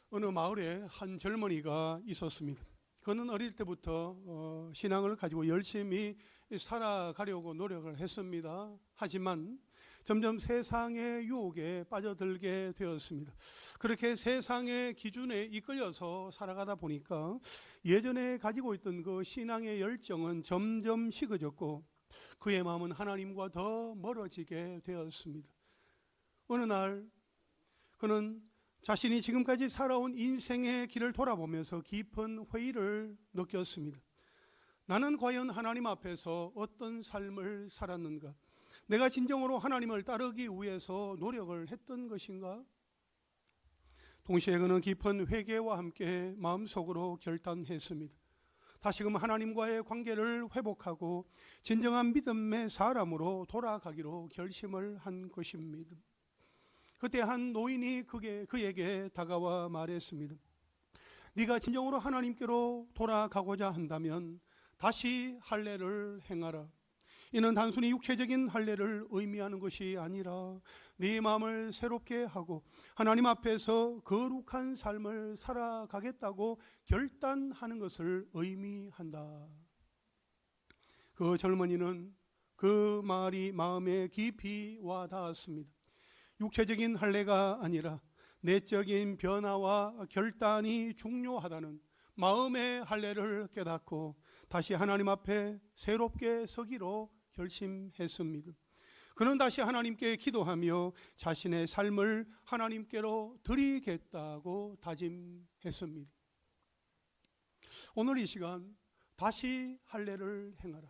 어느 마을에 한 젊은이가 있었습니다. 그는 어릴 때부터 신앙을 가지고 열심히 살아가려고 노력을 했습니다. 하지만 점점 세상의 유혹에 빠져들게 되었습니다. 그렇게 세상의 기준에 이끌려서 살아가다 보니까 예전에 가지고 있던 그 신앙의 열정은 점점 식어졌고 그의 마음은 하나님과 더 멀어지게 되었습니다. 어느 날 그는 자신이 지금까지 살아온 인생의 길을 돌아보면서 깊은 회의를 느꼈습니다. 나는 과연 하나님 앞에서 어떤 삶을 살았는가? 내가 진정으로 하나님을 따르기 위해서 노력을 했던 것인가? 동시에 그는 깊은 회개와 함께 마음속으로 결단했습니다. 다시금 하나님과의 관계를 회복하고 진정한 믿음의 사람으로 돌아가기로 결심을 한 것입니다. 그때 한 노인이 그에게 다가와 말했습니다. 네가 진정으로 하나님께로 돌아가고자 한다면 다시 할례를 행하라. 이는 단순히 육체적인 할례를 의미하는 것이 아니라 네 마음을 새롭게 하고 하나님 앞에서 거룩한 삶을 살아가겠다고 결단하는 것을 의미한다. 그 젊은이는 그 말이 마음에 깊이 와 닿았습니다. 육체적인 할례가 아니라 내적인 변화와 결단이 중요하다는 마음의 할례를 깨닫고 다시 하나님 앞에 새롭게 서기로 결심했습니다. 그는 다시 하나님께 기도하며 자신의 삶을 하나님께로 드리겠다고 다짐했습니다. 오늘 이 시간 다시 할례를 행하라,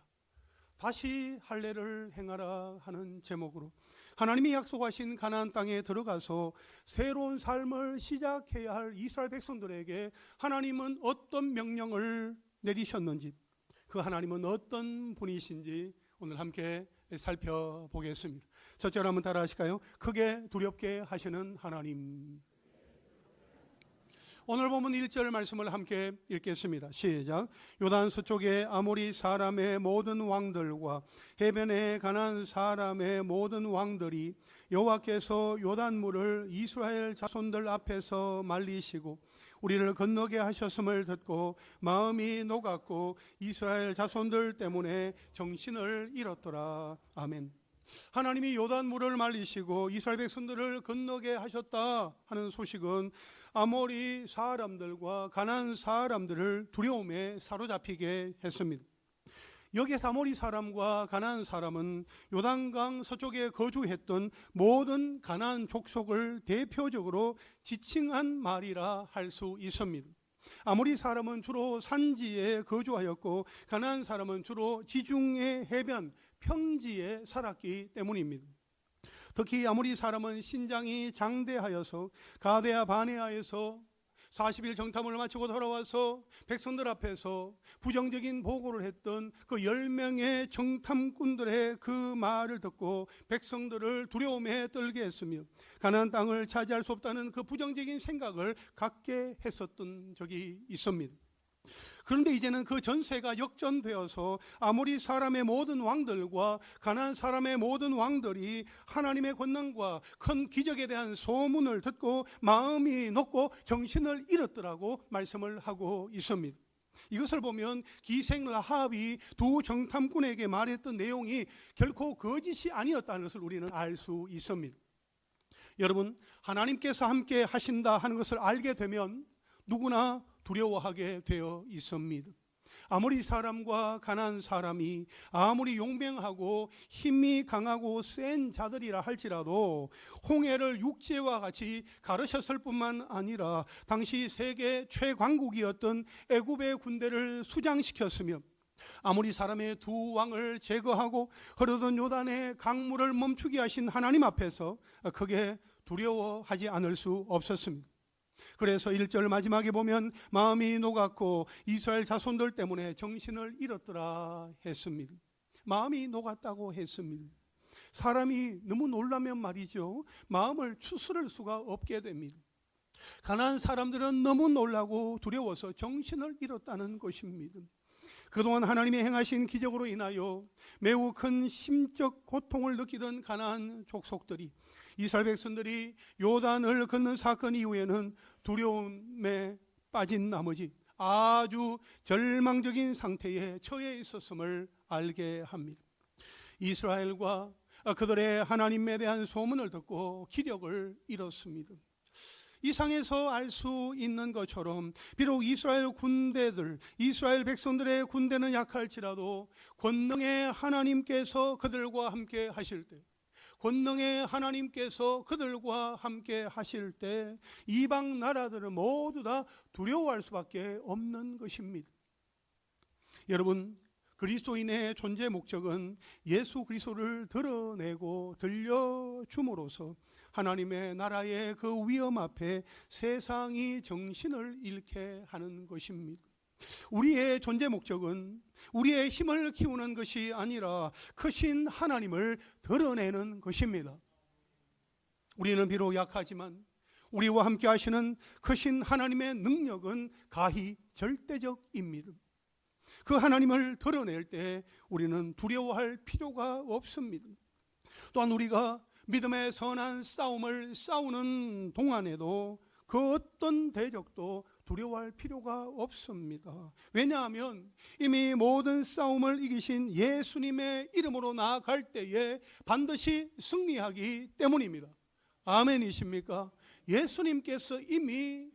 다시 할례를 행하라 하는 제목으로 하나님이 약속하신 가나안 땅에 들어가서 새로운 삶을 시작해야 할 이스라엘 백성들에게 하나님은 어떤 명령을 내리셨는지, 그 하나님은 어떤 분이신지 오늘 함께 살펴보겠습니다. 첫째로 한번 따라 하실까요? 크게 두렵게 하시는 하나님. 오늘 보면 1절 말씀을 함께 읽겠습니다. 시작. 요단 서쪽의 아모리 사람의 모든 왕들과 해변에 가나안 사람의 모든 왕들이 여호와께서 요단물을 이스라엘 자손들 앞에서 말리시고 우리를 건너게 하셨음을 듣고 마음이 녹았고 이스라엘 자손들 때문에 정신을 잃었더라. 아멘. 하나님이 요단물을 말리시고 이스라엘 백성들을 건너게 하셨다 하는 소식은 아모리 사람들과 가나안 사람들을 두려움에 사로잡히게 했습니다. 여기서 아모리 사람과 가나안 사람은 요단강 서쪽에 거주했던 모든 가나안 족속을 대표적으로 지칭한 말이라 할 수 있습니다. 아모리 사람은 주로 산지에 거주하였고 가나안 사람은 주로 지중해 해변 평지에 살았기 때문입니다. 특히 아모리 사람은 신장이 장대하여서 가데아 바네아에서 40일 정탐을 마치고 돌아와서 백성들 앞에서 부정적인 보고를 했던 그 10명의 정탐꾼들의 그 말을 듣고 백성들을 두려움에 떨게 했으며 가나안 땅을 차지할 수 없다는 그 부정적인 생각을 갖게 했었던 적이 있습니다. 그런데 이제는 그 전세가 역전되어서 아모리 사람의 모든 왕들과 가나안 사람의 모든 왕들이 하나님의 권능과 큰 기적에 대한 소문을 듣고 마음이 녹고 정신을 잃었더라고 말씀을 하고 있습니다. 이것을 보면 기생 라합이 두 정탐꾼에게 말했던 내용이 결코 거짓이 아니었다는 것을 우리는 알 수 있습니다. 여러분, 하나님께서 함께 하신다 하는 것을 알게 되면 누구나 두려워하게 되어 있습니다. 아모리 사람과 가나안 사람이 아무리 용맹하고 힘이 강하고 센 자들이라 할지라도 홍해를 육지와 같이 가르셨을 뿐만 아니라 당시 세계 최강국이었던 애굽의 군대를 수장시켰으며 아모리 사람의 두 왕을 제거하고 흐르던 요단의 강물을 멈추게 하신 하나님 앞에서 크게 두려워하지 않을 수 없었습니다. 그래서 1절 마지막에 보면 마음이 녹았고 이스라엘 자손들 때문에 정신을 잃었더라 했습니다. 마음이 녹았다고 했습니다. 사람이 너무 놀라면 말이죠, 마음을 추스를 수가 없게 됩니다. 가나안 사람들은 너무 놀라고 두려워서 정신을 잃었다는 것입니다. 그동안 하나님이 행하신 기적으로 인하여 매우 큰 심적 고통을 느끼던 가나안 족속들이 이스라엘 백성들이 요단을 건넌 사건 이후에는 두려움에 빠진 나머지 아주 절망적인 상태에 처해 있었음을 알게 합니다. 이스라엘과 그들의 하나님에 대한 소문을 듣고 기력을 잃었습니다. 이 상에서 알 수 있는 것처럼 비록 이스라엘 군대들, 이스라엘 백성들의 군대는 약할지라도 권능의 하나님께서 그들과 함께 하실 때, 권능의 하나님께서 그들과 함께 하실 때 이방 나라들은 모두 다 두려워할 수밖에 없는 것입니다. 여러분, 그리스도인의 존재 목적은 예수 그리스도를 드러내고 들려줌으로써 하나님의 나라의 그 위험 앞에 세상이 정신을 잃게 하는 것입니다. 우리의 존재 목적은 우리의 힘을 키우는 것이 아니라 크신 하나님을 드러내는 것입니다. 우리는 비록 약하지만 우리와 함께 하시는 크신 하나님의 능력은 가히 절대적입니다. 그 하나님을 드러낼 때 우리는 두려워할 필요가 없습니다. 또한 우리가 믿음의 선한 싸움을 싸우는 동안에도 그 어떤 대적도 두려워할 필요가 없습니다. 왜냐하면 이미 모든 싸움을 이기신 예수님의 이름으로 나아갈 때에 반드시 승리하기 때문입니다. 아멘이십니까? 예수님께서 이미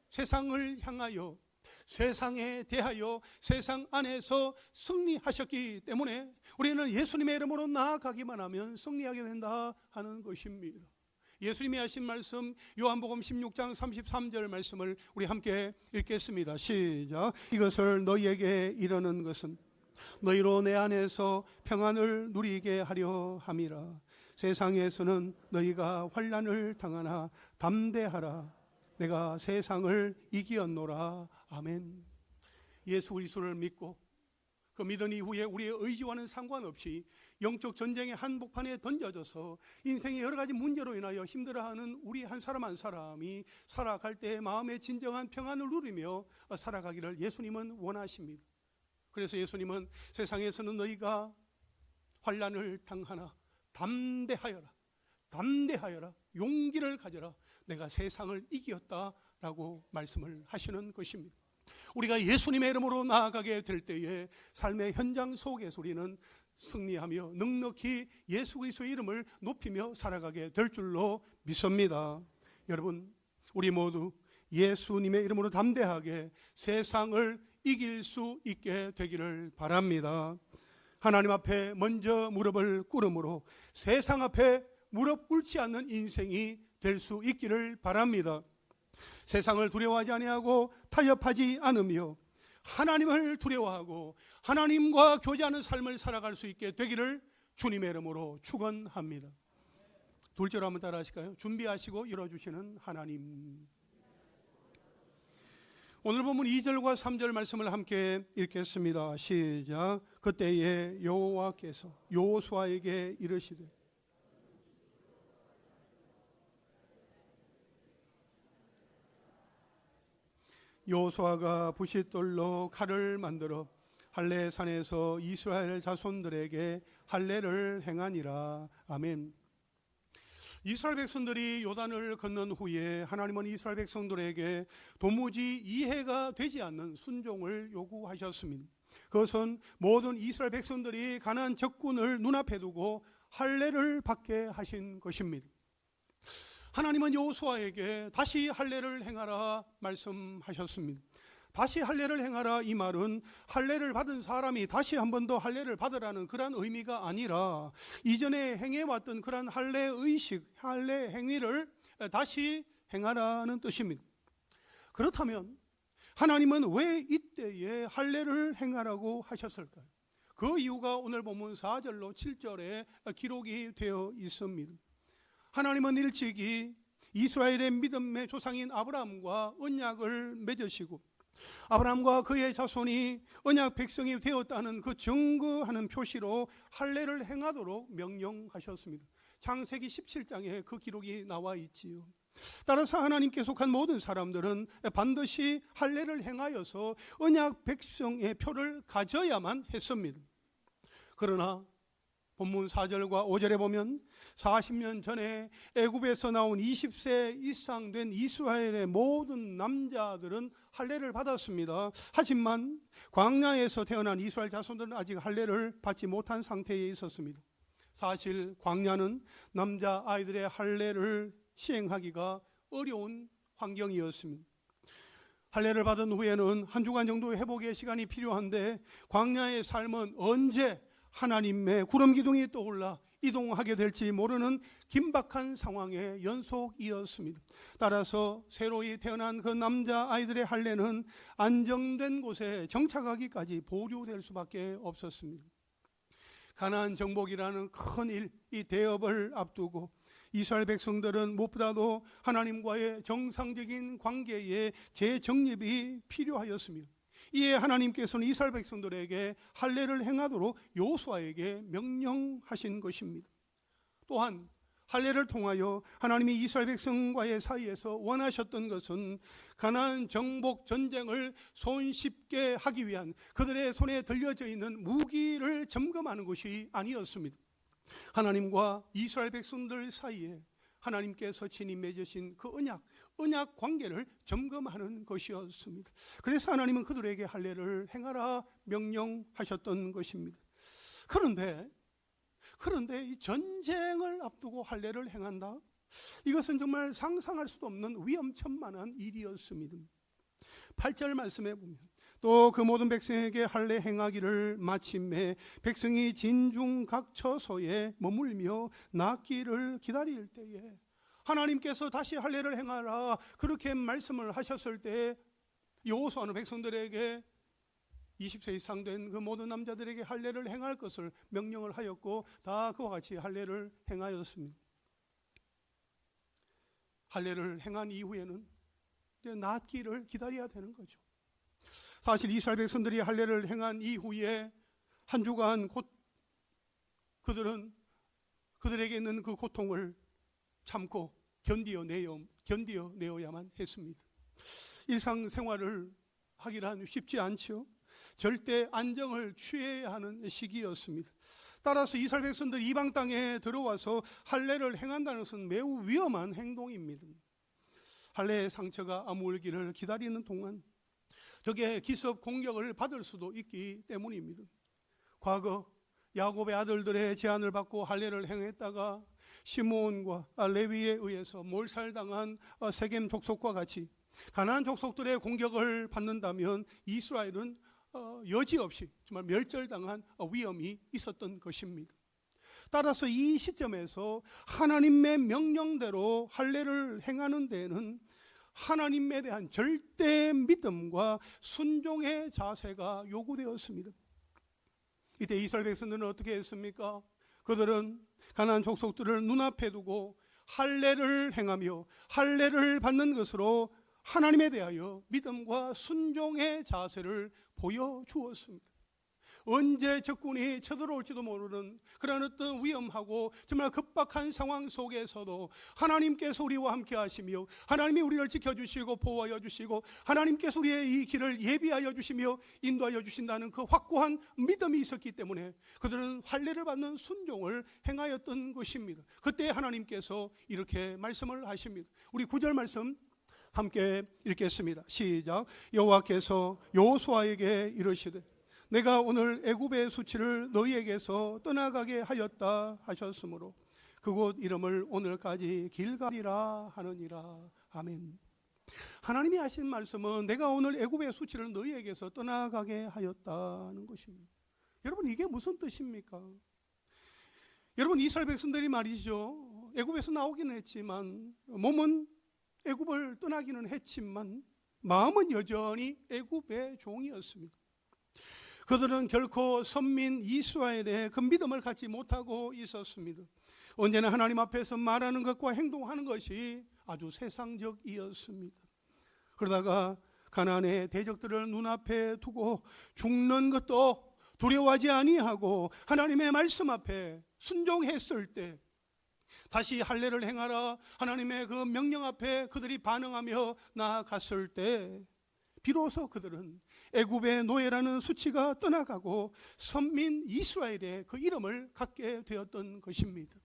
세상을 향하여, 세상에 대하여 세상 안에서 승리하셨기 때문에 우리는 예수님의 이름으로 나아가기만 하면 승리하게 된다 하는 것입니다. 예수님이 하신 말씀 요한복음 16장 33절 말씀을 우리 함께 읽겠습니다. 시작. 이것을 너희에게 이르는 것은 너희로 내 안에서 평안을 누리게 하려 함이라. 세상에서는 너희가 환난을 당하나 담대하라. 내가 세상을 이기었노라. 아멘. 예수 그리스도를 믿고 그 믿은 이후에 우리의 의지와는 상관없이 영적 전쟁의 한복판에 던져져서 인생의 여러 가지 문제로 인하여 힘들어하는 우리 한 사람 한 사람이 살아갈 때 마음의 진정한 평안을 누리며 살아가기를 예수님은 원하십니다. 그래서 예수님은 세상에서는 너희가 환난을 당하나 담대하여라, 담대하여라, 용기를 가져라, 내가 세상을 이기었다라고 말씀을 하시는 것입니다. 우리가 예수님의 이름으로 나아가게 될 때에 삶의 현장 속에서 우리는 승리하며 넉넉히 예수 그리스도의 이름을 높이며 살아가게 될 줄로 믿습니다. 여러분, 우리 모두 예수님의 이름으로 담대하게 세상을 이길 수 있게 되기를 바랍니다. 하나님 앞에 먼저 무릎을 꿇음으로 세상 앞에 무릎 꿇지 않는 인생이 될 수 있기를 바랍니다. 세상을 두려워하지 아니하고 타협하지 않으며 하나님을 두려워하고 하나님과 교제하는 삶을 살아갈 수 있게 되기를 주님의 이름으로 축원합니다. 둘째로 한번 따라 하실까요? 준비하시고 이뤄주시는 하나님. 오늘 본문 2절과 3절 말씀을 함께 읽겠습니다. 시작. 그때에 여호와께서 여호수아에게 이르시되 여호수아가 부싯돌로 칼을 만들어 할례산에서 이스라엘 자손들에게 할례를 행하니라. 아멘. 이스라엘 백성들이 요단을 건넌 후에 하나님은 이스라엘 백성들에게 도무지 이해가 되지 않는 순종을 요구하셨습니다. 그것은 모든 이스라엘 백성들이 가나안 적군을 눈앞에 두고 할례를 받게 하신 것입니다. 하나님은 여호수아에게 다시 할례를 행하라 말씀하셨습니다. 다시 할례를 행하라, 이 말은 할례를 받은 사람이 다시 한 번 더 할례를 받으라는 그런 의미가 아니라 이전에 행해왔던 그런 할례 의식, 할례 행위를 다시 행하라는 뜻입니다. 그렇다면 하나님은 왜 이때에 할례를 행하라고 하셨을까요? 그 이유가 오늘 본문 4절로 7절에 기록이 되어 있습니다. 하나님은 일찍이 이스라엘의 믿음의 조상인 아브라함과 언약을 맺으시고 아브라함과 그의 자손이 언약 백성이 되었다는 그 증거하는 표시로 할례를 행하도록 명령하셨습니다. 창세기 17장에 그 기록이 나와 있지요. 따라서 하나님께 속한 모든 사람들은 반드시 할례를 행하여서 언약 백성의 표를 가져야만 했습니다. 그러나 본문 4절과 5절에 보면 40년 전에 애굽에서 나온 20세 이상 된 이스라엘의 모든 남자들은 할례를 받았습니다. 하지만 광야에서 태어난 이스라엘 자손들은 아직 할례를 받지 못한 상태에 있었습니다. 사실 광야는 남자 아이들의 할례를 시행하기가 어려운 환경이었습니다. 할례를 받은 후에는 한 주간 정도의 회복의 시간이 필요한데 광야의 삶은 언제 하나님의 구름 기둥이 떠올라 이동하게 될지 모르는 긴박한 상황의 연속이었습니다. 따라서 새로이 태어난 그 남자 아이들의 할례는 안정된 곳에 정착하기까지 보류될 수밖에 없었습니다. 가나안 정복이라는 큰 일, 이 대업을 앞두고 이스라엘 백성들은 무엇보다도 하나님과의 정상적인 관계에 재정립이 필요하였습니다. 이에 하나님께서는 이스라엘 백성들에게 할례를 행하도록 여호수아에게 명령하신 것입니다. 또한 할례를 통하여 하나님이 이스라엘 백성과의 사이에서 원하셨던 것은 가나안 정복 전쟁을 손쉽게 하기 위한 그들의 손에 들려져 있는 무기를 점검하는 것이 아니었습니다. 하나님과 이스라엘 백성들 사이에 하나님께서 친히 맺으신 그 언약 관계를 점검하는 것이었습니다. 그래서 하나님은 그들에게 할례를 행하라 명령하셨던 것입니다. 그런데 이 전쟁을 앞두고 할례를 행한다? 이것은 정말 상상할 수도 없는 위험천만한 일이었습니다. 8절 말씀에 보면 또 그 모든 백성에게 할례 행하기를 마침내 백성이 진중 각 처소에 머물며 낫기를 기다릴 때에 하나님께서 다시 할례를 행하라 그렇게 말씀을 하셨을 때 여호수아는 백성들에게 20세 이상 된 그 모든 남자들에게 할례를 행할 것을 명령을 하였고 다 그와 같이 할례를 행하였습니다. 할례를 행한 이후에는 이제 낫기를 기다려야 되는 거죠. 사실 이스라엘 백성들이 할례를 행한 이후에 한 주간 그들에게 있는 그 고통을 참고 견디어내어야만 했습니다. 일상생활을 하기란 쉽지 않죠. 절대 안정을 취해야 하는 시기였습니다. 따라서 이스라엘 백성들이 이방 땅에 들어와서 할례를 행한다는 것은 매우 위험한 행동입니다. 할례의 상처가 아물기를 기다리는 동안 적의 기습 공격을 받을 수도 있기 때문입니다. 과거 야곱의 아들들의 제안을 받고 할례를 행했다가 시므온과 레위에 의해서 몰살당한 세겜 족속과 같이 가나안 족속들의 공격을 받는다면 이스라엘은 여지없이 정말 멸절당한 위험이 있었던 것입니다. 따라서 이 시점에서 하나님의 명령대로 할례를 행하는 데에는 하나님에 대한 절대 믿음과 순종의 자세가 요구되었습니다. 이때 이스라엘 백성들은 어떻게 했습니까? 그들은 가나안 족속들을 눈앞에 두고 할례를 행하며 할례를 받는 것으로 하나님에 대하여 믿음과 순종의 자세를 보여주었습니다. 언제 적군이 쳐들어올지도 모르는 그런 어떤 위험하고 정말 급박한 상황 속에서도 하나님께서 우리와 함께 하시며 하나님이 우리를 지켜주시고 보호하여 주시고 하나님께서 우리의 이 길을 예비하여 주시며 인도하여 주신다는 그 확고한 믿음이 있었기 때문에 그들은 할례를 받는 순종을 행하였던 것입니다. 그때 하나님께서 이렇게 말씀을 하십니다. 우리 9절 말씀 함께 읽겠습니다. 시작. 여호와께서 여호수아에게 이르시되 내가 오늘 애굽의 수치를 너희에게서 떠나가게 하였다 하셨으므로 그곳 이름을 오늘까지 길갈이라 하느니라. 아멘. 하나님이 하신 말씀은 내가 오늘 애굽의 수치를 너희에게서 떠나가게 하였다는 것입니다. 여러분 이게 무슨 뜻입니까? 여러분 이스라엘 백성들이 말이죠, 애굽에서 나오기는 했지만 몸은 애굽을 떠나기는 했지만 마음은 여전히 애굽의 종이었습니다. 그들은 결코 선민 이스라엘의 그 믿음을 갖지 못하고 있었습니다. 언제나 하나님 앞에서 말하는 것과 행동하는 것이 아주 세상적이었습니다. 그러다가 가나안의 대적들을 눈앞에 두고 죽는 것도 두려워하지 아니하고 하나님의 말씀 앞에 순종했을 때 다시 할례를 행하라 하나님의 그 명령 앞에 그들이 반응하며 나아갔을 때 비로소 그들은 애굽의 노예라는 수치가 떠나가고 선민 이스라엘의 그 이름을 갖게 되었던 것입니다.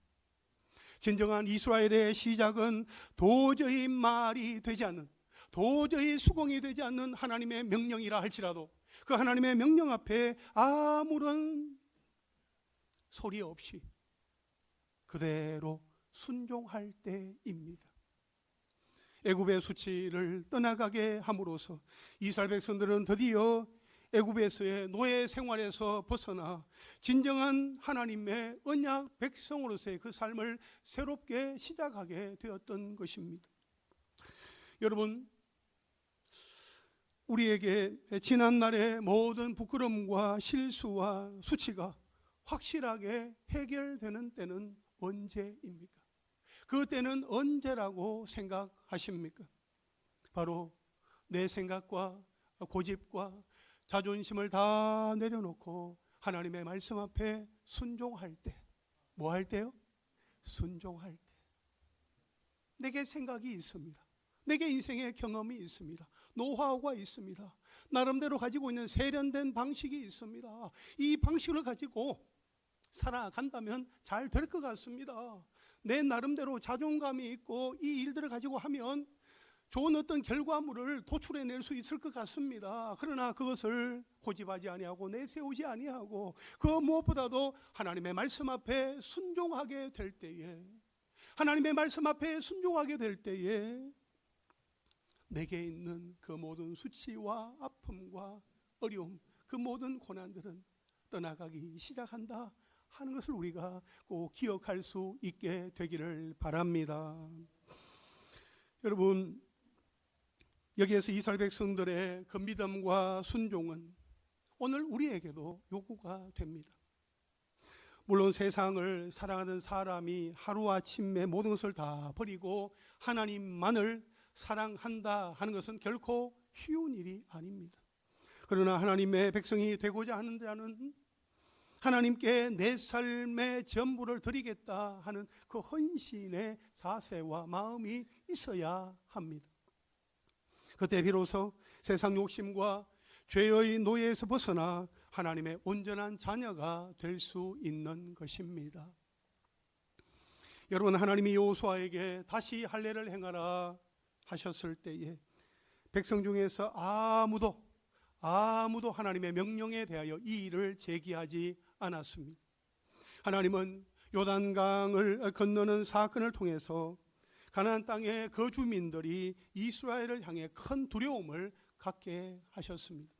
진정한 이스라엘의 시작은 도저히 말이 되지 않는, 도저히 수긍이 되지 않는 하나님의 명령이라 할지라도 그 하나님의 명령 앞에 아무런 소리 없이 그대로 순종할 때입니다. 애굽의 수치를 떠나가게 함으로써 이스라엘 백성들은 드디어 애굽에서의 노예 생활에서 벗어나 진정한 하나님의 언약 백성으로서의 그 삶을 새롭게 시작하게 되었던 것입니다. 여러분, 우리에게 지난날의 모든 부끄러움과 실수와 수치가 확실하게 해결되는 때는 언제입니까? 그 때는 언제라고 생각하십니까? 바로 내 생각과 고집과 자존심을 다 내려놓고 하나님의 말씀 앞에 순종할 때. 뭐 할 때요? 순종할 때. 내게 생각이 있습니다. 내게 인생의 경험이 있습니다. 노하우가 있습니다. 나름대로 가지고 있는 세련된 방식이 있습니다. 이 방식을 가지고 살아간다면 잘 될 것 같습니다. 내 나름대로 자존감이 있고 이 일들을 가지고 하면 좋은 어떤 결과물을 도출해낼 수 있을 것 같습니다. 그러나 그것을 고집하지 아니하고 내세우지 아니하고 그 무엇보다도 하나님의 말씀 앞에 순종하게 될 때에, 하나님의 말씀 앞에 순종하게 될 때에 내게 있는 그 모든 수치와 아픔과 어려움, 그 모든 고난들은 떠나가기 시작한다 하는 것을 우리가 꼭 기억할 수 있게 되기를 바랍니다. 여러분, 여기에서 이스라엘 백성들의 그 믿음과 순종은 오늘 우리에게도 요구가 됩니다. 물론 세상을 사랑하는 사람이 하루아침에 모든 것을 다 버리고 하나님만을 사랑한다 하는 것은 결코 쉬운 일이 아닙니다. 그러나 하나님의 백성이 되고자 하는 자는 하나님께 내 삶의 전부를 드리겠다 하는 그 헌신의 자세와 마음이 있어야 합니다. 그때 비로소 세상 욕심과 죄의 노예에서 벗어나 하나님의 온전한 자녀가 될 수 있는 것입니다. 여러분, 하나님이 여호수아에게 다시 할례를 행하라 하셨을 때에 백성 중에서 아무도 하나님의 명령에 대하여 이의를 제기하지 않았습니다. 하나님은 요단강을 건너는 사건을 통해서 가나안 땅의 그 주민들이 이스라엘을 향해 큰 두려움을 갖게 하셨습니다.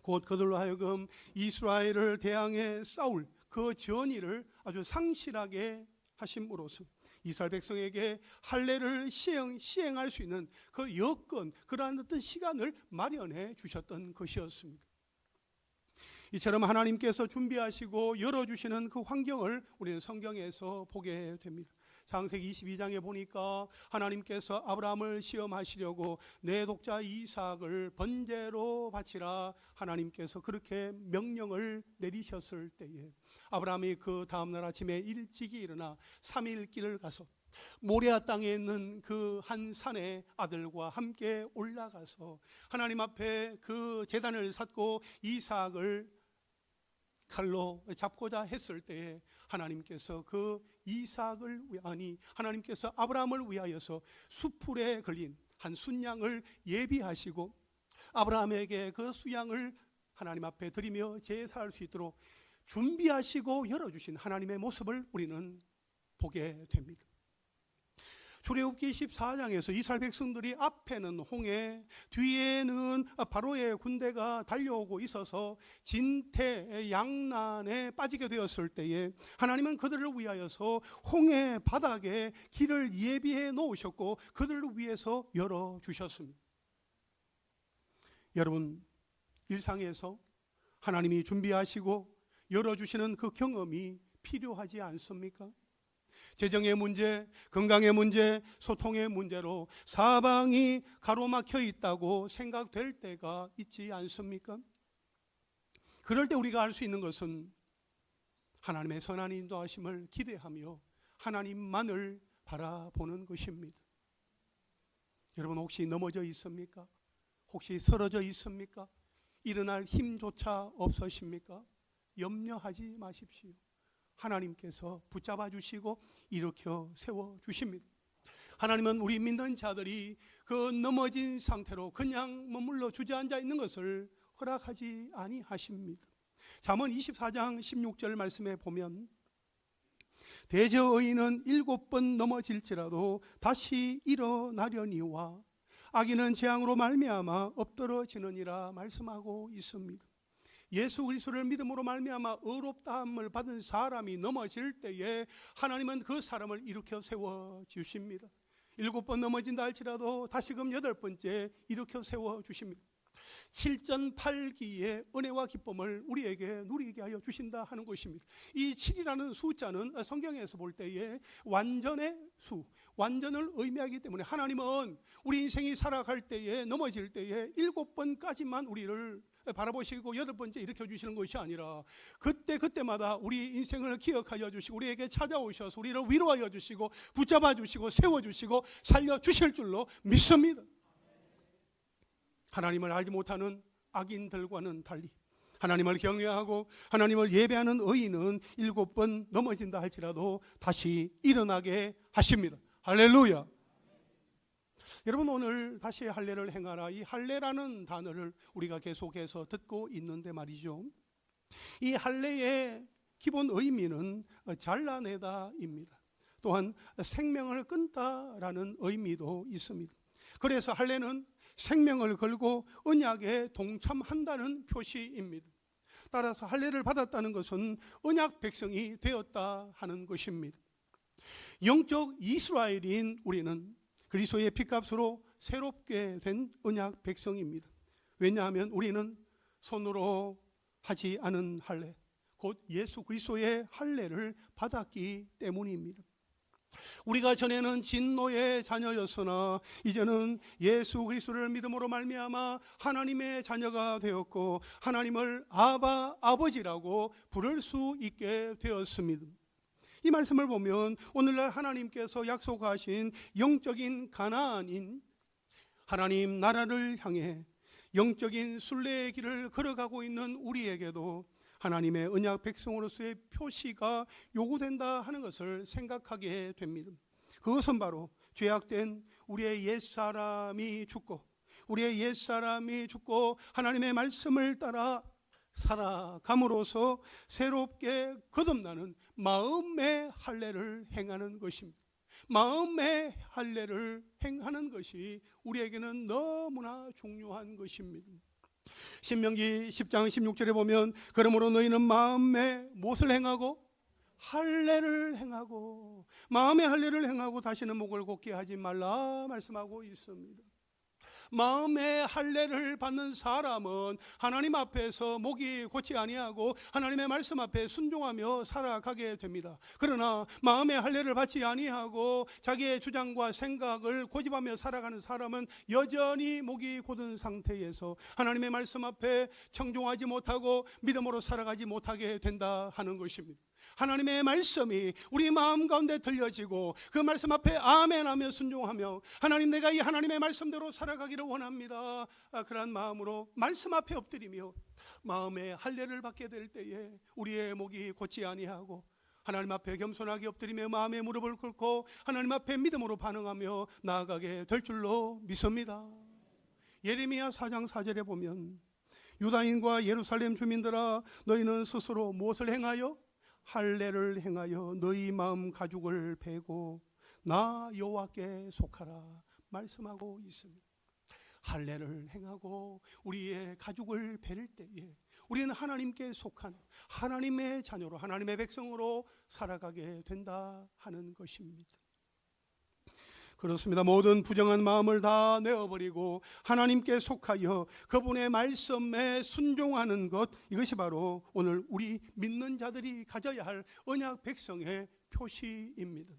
곧 그들로 하여금 이스라엘을 대항해 싸울 그 전의를 아주 상실하게 하심으로써 이스라엘 백성에게 할례를 시행할 수 있는 그 여건, 그러한 어떤 시간을 마련해 주셨던 것이었습니다. 이처럼 하나님께서 준비하시고 열어주시는 그 환경을 우리는 성경에서 보게 됩니다. 창세기 22장에 보니까 하나님께서 아브라함을 시험하시려고 내 독자 이삭을 번제로 바치라 하나님께서 그렇게 명령을 내리셨을 때에 아브라함이 그 다음날 아침에 일찍이 일어나 3일 길을 가서 모레아 땅에 있는 그 한 산에 아들과 함께 올라가서 하나님 앞에 그 제단을 샀고 이삭을 칼로 잡고자 했을 때에 하나님께서 그 이삭을 하나님께서 아브라함을 위하여서 수풀에 걸린 한 순양을 예비하시고 아브라함에게 그 수양을 하나님 앞에 드리며 제사할 수 있도록 준비하시고 열어주신 하나님의 모습을 우리는 보게 됩니다. 출애굽기 14장에서 이스라엘 백성들이 앞에는 홍해, 뒤에는 바로의 군대가 달려오고 있어서 진퇴양난에 빠지게 되었을 때에 하나님은 그들을 위하여서 홍해 바닥에 길을 예비해 놓으셨고 그들을 위해서 열어주셨습니다. 여러분, 일상에서 하나님이 준비하시고 열어주시는 그 경험이 필요하지 않습니까? 재정의 문제, 건강의 문제, 소통의 문제로 사방이 가로막혀 있다고 생각될 때가 있지 않습니까? 그럴 때 우리가 할 수 있는 것은 하나님의 선한 인도하심을 기대하며 하나님만을 바라보는 것입니다. 여러분, 혹시 넘어져 있습니까? 혹시 쓰러져 있습니까? 일어날 힘조차 없으십니까? 염려하지 마십시오. 하나님께서 붙잡아 주시고 일으켜 세워 주십니다. 하나님은 우리 믿는 자들이 그 넘어진 상태로 그냥 머물러 주저앉아 있는 것을 허락하지 아니하십니다. 잠언 24장 16절 말씀에 보면 대저 의인은 7번 넘어질지라도 다시 일어나려니와 악인은 재앙으로 말미암아 엎드러지느니라 말씀하고 있습니다. 예수 그리스도를 믿음으로 말미암아 의롭다함을 받은 사람이 넘어질 때에 하나님은 그 사람을 일으켜 세워 주십니다. 7번 넘어진다 할지라도 다시금 8번째 일으켜 세워 주십니다. 7전8기의 은혜와 기쁨을 우리에게 누리게 하여 주신다 하는 것입니다. 이 7이라는 숫자는 성경에서 볼 때에 완전의 수, 완전을 의미하기 때문에 하나님은 우리 인생이 살아갈 때에 넘어질 때에 7번까지만 우리를 바라보시고 8번째 일으켜 주시는 것이 아니라 그때마다 우리 인생을 기억하여 주시고 우리에게 찾아오셔서 우리를 위로하여 주시고 붙잡아 주시고 세워 주시고 살려 주실 줄로 믿습니다. 하나님을 알지 못하는 악인들과는 달리 하나님을 경외하고 하나님을 예배하는 의인은 7번 넘어진다 할지라도 다시 일어나게 하십니다. 할렐루야. 여러분, 오늘 다시 할례를 행하라, 이 할례라는 단어를 우리가 계속해서 듣고 있는데 말이죠, 이 할례의 기본 의미는 잘라내다입니다. 또한 생명을 끊다라는 의미도 있습니다. 그래서 할례는 생명을 걸고 언약에 동참한다는 표시입니다. 따라서 할례를 받았다는 것은 언약 백성이 되었다 하는 것입니다. 영적 이스라엘인 우리는 그리스도의 피값으로 새롭게 된 언약 백성입니다. 왜냐하면 우리는 손으로 하지 않은 할례, 곧 예수 그리스도의 할례를 받았기 때문입니다. 우리가 전에는 진노의 자녀였으나 이제는 예수 그리스도를 믿음으로 말미암아 하나님의 자녀가 되었고 하나님을 아바, 아버지라고 부를 수 있게 되었습니다. 이 말씀을 보면 오늘날 하나님께서 약속하신 영적인 가나안인 하나님 나라를 향해 영적인 순례의 길을 걸어가고 있는 우리에게도 하나님의 언약 백성으로서의 표시가 요구된다 하는 것을 생각하게 됩니다. 그것은 바로 죄악된 우리의 옛사람이 죽고 하나님의 말씀을 따라 살아감으로써 새롭게 거듭나는 마음의 할례를 행하는 것입니다. 마음의 할례를 행하는 것이 우리에게는 너무나 중요한 것입니다. 신명기 10장 16절에 보면 그러므로 너희는 마음에 무엇을 행하고? 할례를 행하고, 마음의 할례를 행하고 다시는 목을 곧게 하지 말라 말씀하고 있습니다. 마음의 할례를 받는 사람은 하나님 앞에서 목이 곧지 아니하고 하나님의 말씀 앞에 순종하며 살아가게 됩니다. 그러나 마음의 할례를 받지 아니하고 자기의 주장과 생각을 고집하며 살아가는 사람은 여전히 목이 곧은 상태에서 하나님의 말씀 앞에 청종하지 못하고 믿음으로 살아가지 못하게 된다 하는 것입니다. 하나님의 말씀이 우리 마음 가운데 들려지고 그 말씀 앞에 아멘하며 순종하며 하나님, 내가 이 하나님의 말씀대로 살아가기를 원합니다, 그러한 마음으로 말씀 앞에 엎드리며 마음의 할례를 받게 될 때에 우리의 목이 곧지 아니하고 하나님 앞에 겸손하게 엎드리며 마음의 무릎을 꿇고 하나님 앞에 믿음으로 반응하며 나아가게 될 줄로 믿습니다. 예레미야 4장 4절에 보면 유다인과 예루살렘 주민들아, 너희는 스스로 무엇을 행하여? 할례를 행하여 너희 마음 가죽을 베고 나 여호와께 속하라 말씀하고 있습니다. 할례를 행하고 우리의 가죽을 베를 때에 우리는 하나님께 속한 하나님의 자녀로, 하나님의 백성으로 살아가게 된다 하는 것입니다. 그렇습니다. 모든 부정한 마음을 다 내어버리고 하나님께 속하여 그분의 말씀에 순종하는 것, 이것이 바로 오늘 우리 믿는 자들이 가져야 할 언약 백성의 표시입니다.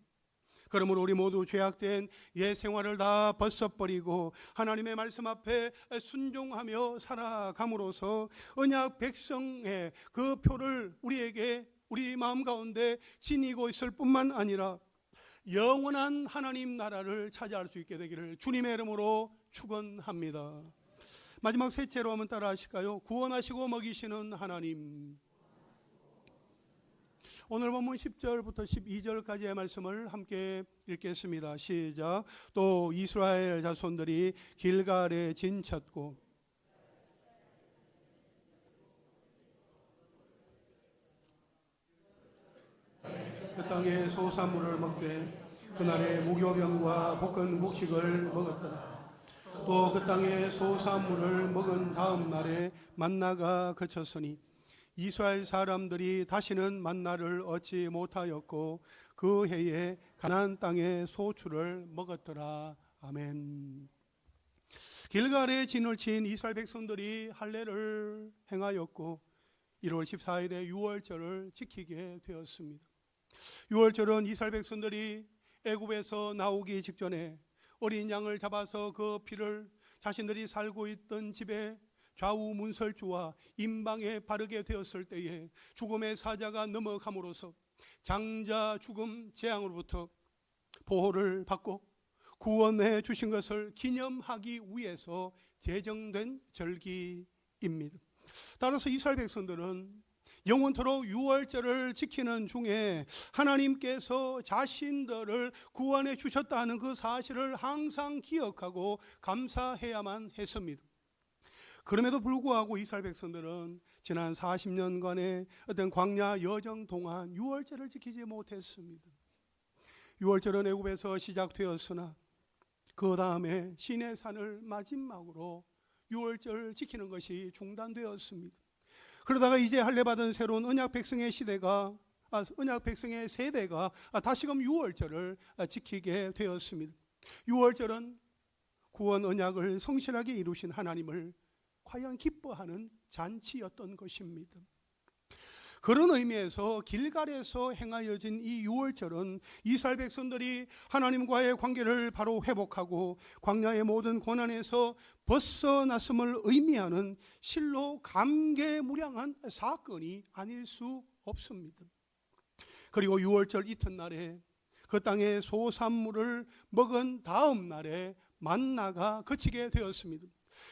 그러므로 우리 모두 죄악된 옛 생활을 다 벗어버리고 하나님의 말씀 앞에 순종하며 살아감으로써 언약 백성의 그 표를 우리에게, 우리 마음 가운데 지니고 있을 뿐만 아니라 영원한 하나님 나라를 차지할 수 있게 되기를 주님의 이름으로 축원합니다. 마지막 셋째로 한번 따라 하실까요? 구원하시고 먹이시는 하나님. 오늘 본문 10절부터 12절까지의 말씀을 함께 읽겠습니다. 시작. 또 이스라엘 자손들이 길갈에 진쳤고 그 땅에 소산물을 먹되 그날에 무교병과 볶은 곡식을 먹었더라. 또 그 땅에 소산물을 먹은 다음 날에 만나가 그쳤으니 이스라엘 사람들이 다시는 만나를 얻지 못하였고 그 해에 가나안 땅에 소출을 먹었더라. 아멘. 길갈에 진을 친 이스라엘 백성들이 할례를 행하였고 1월 14일에 유월절을 지키게 되었습니다. 유월절은 이스라엘 백성들이 애굽에서 나오기 직전에 어린 양을 잡아서 그 피를 자신들이 살고 있던 집에 좌우 문설주와 임방에 바르게 되었을 때에 죽음의 사자가 넘어감으로써 장자 죽음 재앙으로부터 보호를 받고 구원해 주신 것을 기념하기 위해서 제정된 절기입니다. 따라서 이스라엘 백성들은 영원토록 유월절을 지키는 중에 하나님께서 자신들을 구원해 주셨다는 그 사실을 항상 기억하고 감사해야만 했습니다. 그럼에도 불구하고 이스라엘 백성들은 지난 40년간의 어떤 광야 여정 동안 유월절을 지키지 못했습니다. 유월절은 애굽에서 시작되었으나 그 다음에 시내산을 마지막으로 유월절을 지키는 것이 중단되었습니다. 그러다가 이제 할례받은 새로운 언약 백성의 세대가 다시금 유월절을 지키게 되었습니다. 유월절은 구원 언약을 성실하게 이루신 하나님을 과연 기뻐하는 잔치였던 것입니다. 그런 의미에서 길갈에서 행하여진 이 유월절은 이스라엘 백성들이 하나님과의 관계를 바로 회복하고 광야의 모든 고난에서 벗어났음을 의미하는 실로 감개무량한 사건이 아닐 수 없습니다. 그리고 유월절 이튿날에 그 땅의 소산물을 먹은 다음 날에 만나가 그치게 되었습니다.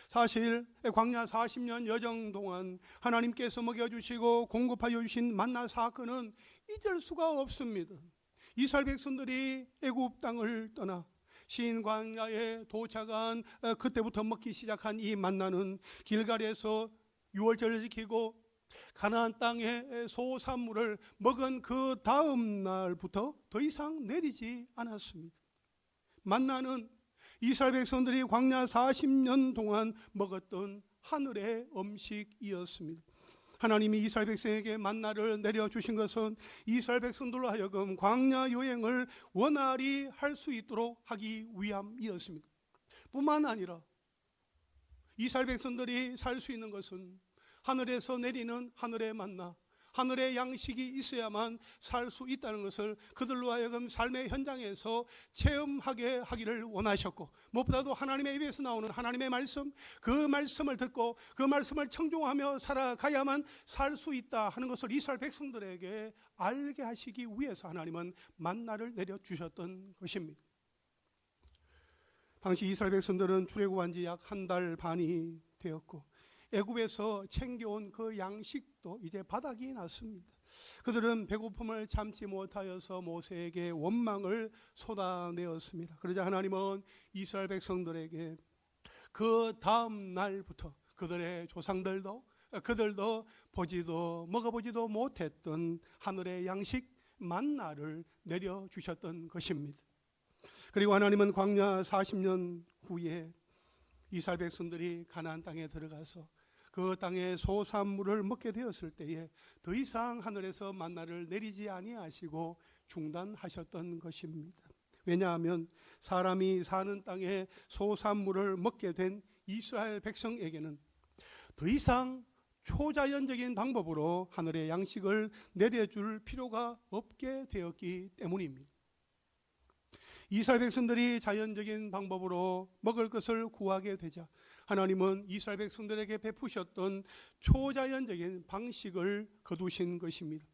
사실 광야 40년 여정 동안 하나님께서 먹여주시고 공급하여 주신 만나 사건은 잊을 수가 없습니다. 이스라엘 백성들이 애굽 땅을 떠나 신 광야에 도착한 그때부터 먹기 시작한 이 만나는 길갈에서 유월절을 지키고 가나안 땅의 소산물을 먹은 그 다음 날부터 더 이상 내리지 않았습니다. 만나는 이스라엘 백성들이 광야 40년 동안 먹었던 하늘의 음식이었습니다. 하나님이 이스라엘 백성에게 만나를 내려주신 것은 이스라엘 백성들로 하여금 광야 여행을 원활히 할 수 있도록 하기 위함이었습니다. 뿐만 아니라 이스라엘 백성들이 살 수 있는 것은 하늘에서 내리는 하늘의 만나, 하늘의 양식이 있어야만 살 수 있다는 것을 그들로 하여금 삶의 현장에서 체험하게 하기를 원하셨고, 무엇보다도 하나님의 입에서 나오는 하나님의 말씀, 그 말씀을 듣고 그 말씀을 청종하며 살아가야만 살 수 있다 하는 것을 이스라엘 백성들에게 알게 하시기 위해서 하나님은 만나를 내려주셨던 것입니다. 당시 이스라엘 백성들은 출애굽한 지 약 한 달 반이 되었고 애굽에서 챙겨온 그 양식도 이제 바닥이 났습니다. 그들은 배고픔을 참지 못하여서 모세에게 원망을 쏟아내었습니다. 그러자 하나님은 이스라엘 백성들에게 그 다음 날부터 그들의 조상들도 그들도 보지도 먹어보지도 못했던 하늘의 양식 만나를 내려주셨던 것입니다. 그리고 하나님은 광야 40년 후에 이스라엘 백성들이 가나안 땅에 들어가서 그 땅의 소산물을 먹게 되었을 때에 더 이상 하늘에서 만나를 내리지 아니하시고 중단하셨던 것입니다. 왜냐하면 사람이 사는 땅에 소산물을 먹게 된 이스라엘 백성에게는 더 이상 초자연적인 방법으로 하늘의 양식을 내려줄 필요가 없게 되었기 때문입니다. 이스라엘 백성들이 자연적인 방법으로 먹을 것을 구하게 되자 하나님은 이스라엘 백성들에게 베푸셨던 초자연적인 방식을 거두신 것입니다.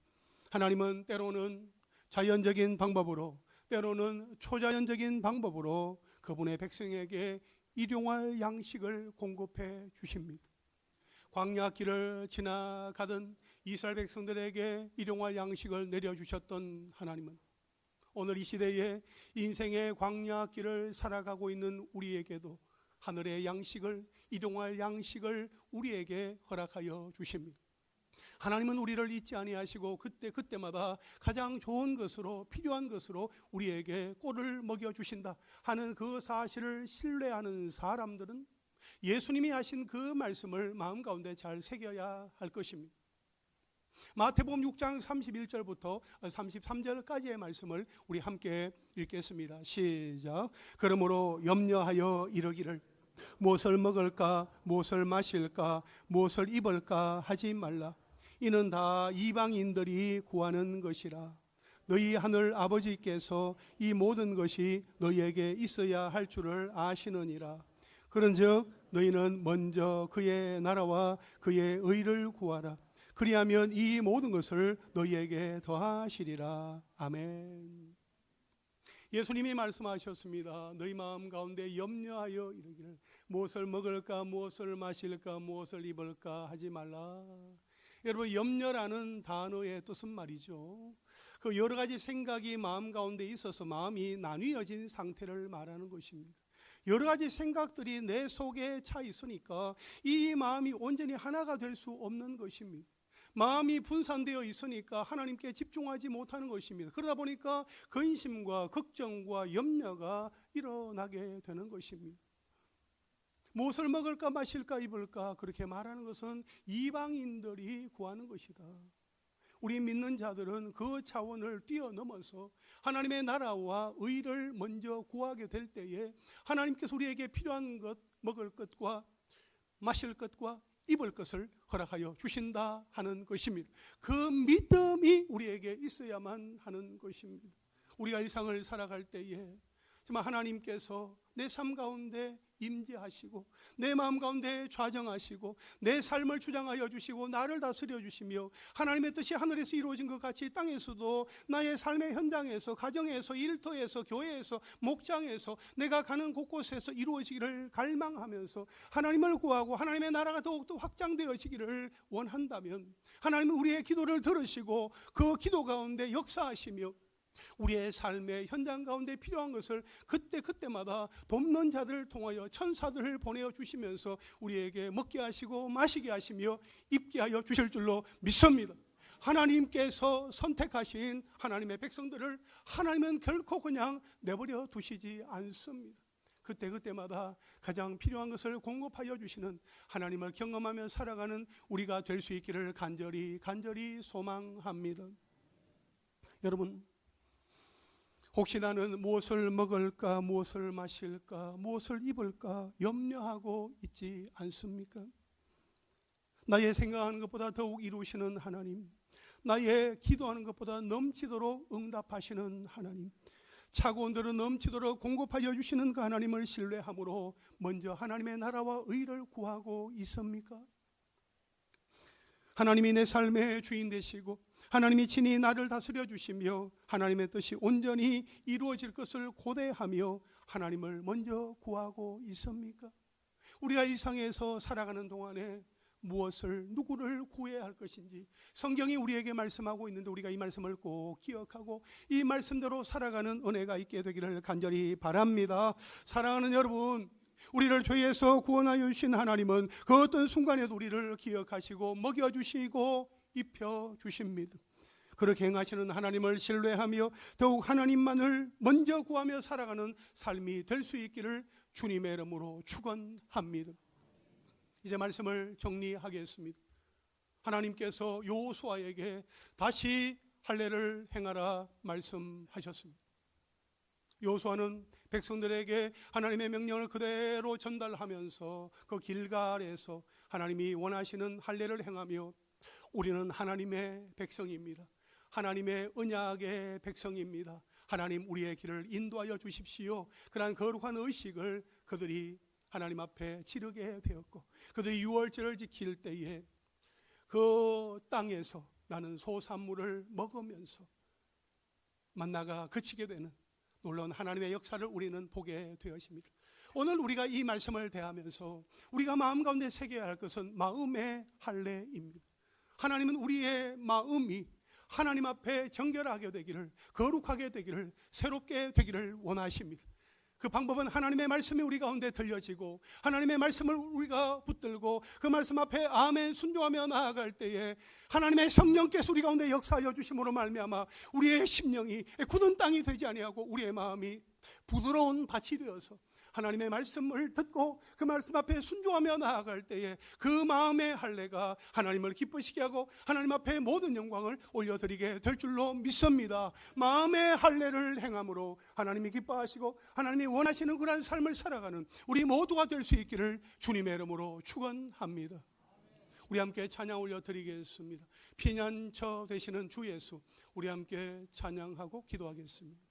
하나님은 때로는 자연적인 방법으로, 때로는 초자연적인 방법으로 그분의 백성에게 일용할 양식을 공급해 주십니다. 광야길을 지나가던 이스라엘 백성들에게 일용할 양식을 내려주셨던 하나님은 오늘 이 시대에 인생의 광야길을 살아가고 있는 우리에게도 하늘의 양식을, 일용할 양식을 우리에게 허락하여 주십니다. 하나님은 우리를 잊지 아니하시고 그때마다 가장 좋은 것으로, 필요한 것으로 우리에게 꼴을 먹여주신다 하는 그 사실을 신뢰하는 사람들은 예수님이 하신 그 말씀을 마음 가운데 잘 새겨야 할 것입니다. 마태복음 6장 31절부터 33절까지의 말씀을 우리 함께 읽겠습니다. 시작. 그러므로 염려하여 이르기를 무엇을 먹을까, 무엇을 마실까, 무엇을 입을까 하지 말라. 이는 다 이방인들이 구하는 것이라. 너희 하늘 아버지께서 이 모든 것이 너희에게 있어야 할 줄을 아시느니라. 그런즉 너희는 먼저 그의 나라와 그의 의를 구하라. 그리하면 이 모든 것을 너희에게 더하시리라. 아멘. 예수님이 말씀하셨습니다. 너희 마음 가운데 염려하여 이르기를 무엇을 먹을까, 무엇을 마실까, 무엇을 입을까 하지 말라. 여러분, 염려라는 단어의 뜻은 말이죠, 그 여러 가지 생각이 마음 가운데 있어서 마음이 나뉘어진 상태를 말하는 것입니다. 여러 가지 생각들이 내 속에 차 있으니까 이 마음이 온전히 하나가 될 수 없는 것입니다. 마음이 분산되어 있으니까 하나님께 집중하지 못하는 것입니다. 그러다 보니까 근심과 걱정과 염려가 일어나게 되는 것입니다. 무엇을 먹을까, 마실까, 입을까 그렇게 말하는 것은 이방인들이 구하는 것이다. 우리 믿는 자들은 그 차원을 뛰어넘어서 하나님의 나라와 의를 먼저 구하게 될 때에 하나님께서 우리에게 필요한 것, 먹을 것과 마실 것과 입을 것을 허락하여 주신다 하는 것입니다. 그 믿음이 우리에게 있어야만 하는 것입니다. 우리가 일상을 살아갈 때에 정말 하나님께서 내 삶 가운데 임재하시고 내 마음 가운데 좌정하시고 내 삶을 주장하여 주시고 나를 다스려 주시며 하나님의 뜻이 하늘에서 이루어진 것 같이 땅에서도 나의 삶의 현장에서, 가정에서, 일터에서, 교회에서, 목장에서, 내가 가는 곳곳에서 이루어지기를 갈망하면서 하나님을 구하고 하나님의 나라가 더욱더 확장되어지기를 원한다면 하나님은 우리의 기도를 들으시고 그 기도 가운데 역사하시며 우리의 삶의 현장 가운데 필요한 것을 그때마다 돕는 자들을 통하여 천사들을 보내어 주시면서 우리에게 먹게 하시고 마시게 하시며 입게 하여 주실 줄로 믿습니다. 하나님께서 선택하신 하나님의 백성들을 하나님은 결코 그냥 내버려 두시지 않습니다. 그때마다 가장 필요한 것을 공급하여 주시는 하나님을 경험하며 살아가는 우리가 될 수 있기를 간절히 소망합니다. 여러분, 혹시 나는 무엇을 먹을까, 무엇을 마실까, 무엇을 입을까 염려하고 있지 않습니까? 나의 생각하는 것보다 더욱 이루시는 하나님, 나의 기도하는 것보다 넘치도록 응답하시는 하나님, 차고온대로 넘치도록 공급하여 주시는 그 하나님을 신뢰함으로 먼저 하나님의 나라와 의를 구하고 있습니까? 하나님이 내 삶의 주인 되시고 하나님이 친히 나를 다스려 주시며 하나님의 뜻이 온전히 이루어질 것을 고대하며 하나님을 먼저 구하고 있습니까? 우리가 일상에서 살아가는 동안에 무엇을, 누구를 구해야 할 것인지 성경이 우리에게 말씀하고 있는데 우리가 이 말씀을 꼭 기억하고 이 말씀대로 살아가는 은혜가 있게 되기를 간절히 바랍니다. 사랑하는 여러분, 우리를 죄에서 구원하여 주신 하나님은 그 어떤 순간에도 우리를 기억하시고 먹여주시고 입혀주십니다. 그렇게 행하시는 하나님을 신뢰하며 더욱 하나님만을 먼저 구하며 살아가는 삶이 될 수 있기를 주님의 이름으로 축원합니다. 이제 말씀을 정리하겠습니다. 하나님께서 여호수아에게 다시 할례를 행하라 말씀하셨습니다. 여호수아는 백성들에게 하나님의 명령을 그대로 전달하면서 그 길갈에서 하나님이 원하시는 할례를 행하며 우리는 하나님의 백성입니다. 하나님의 언약의 백성입니다. 하나님 우리의 길을 인도하여 주십시오. 그러한 거룩한 의식을 그들이 하나님 앞에 치르게 되었고 그들이 유월절을 지킬 때에 그 땅에서 나는 소산물을 먹으면서 만나가 그치게 되는 놀라운 하나님의 역사를 우리는 보게 되었습니다. 오늘 우리가 이 말씀을 대하면서 우리가 마음 가운데 새겨야 할 것은 마음의 할례입니다. 하나님은 우리의 마음이 하나님 앞에 정결하게 되기를, 거룩하게 되기를, 새롭게 되기를 원하십니다. 그 방법은 하나님의 말씀이 우리 가운데 들려지고 하나님의 말씀을 우리가 붙들고 그 말씀 앞에 아멘 순종하며 나아갈 때에 하나님의 성령께서 우리 가운데 역사하여 주심으로 말미암아 우리의 심령이 굳은 땅이 되지 아니하고 우리의 마음이 부드러운 밭이 되어서 하나님의 말씀을 듣고 그 말씀 앞에 순종하며 나아갈 때에 그 마음의 할례가 하나님을 기쁘시게 하고 하나님 앞에 모든 영광을 올려드리게 될 줄로 믿습니다. 마음의 할례를 행함으로 하나님이 기뻐하시고 하나님이 원하시는 그러한 삶을 살아가는 우리 모두가 될 수 있기를 주님의 이름으로 축원합니다. 우리 함께 찬양 올려드리겠습니다. 피난처 되시는 주 예수, 우리 함께 찬양하고 기도하겠습니다.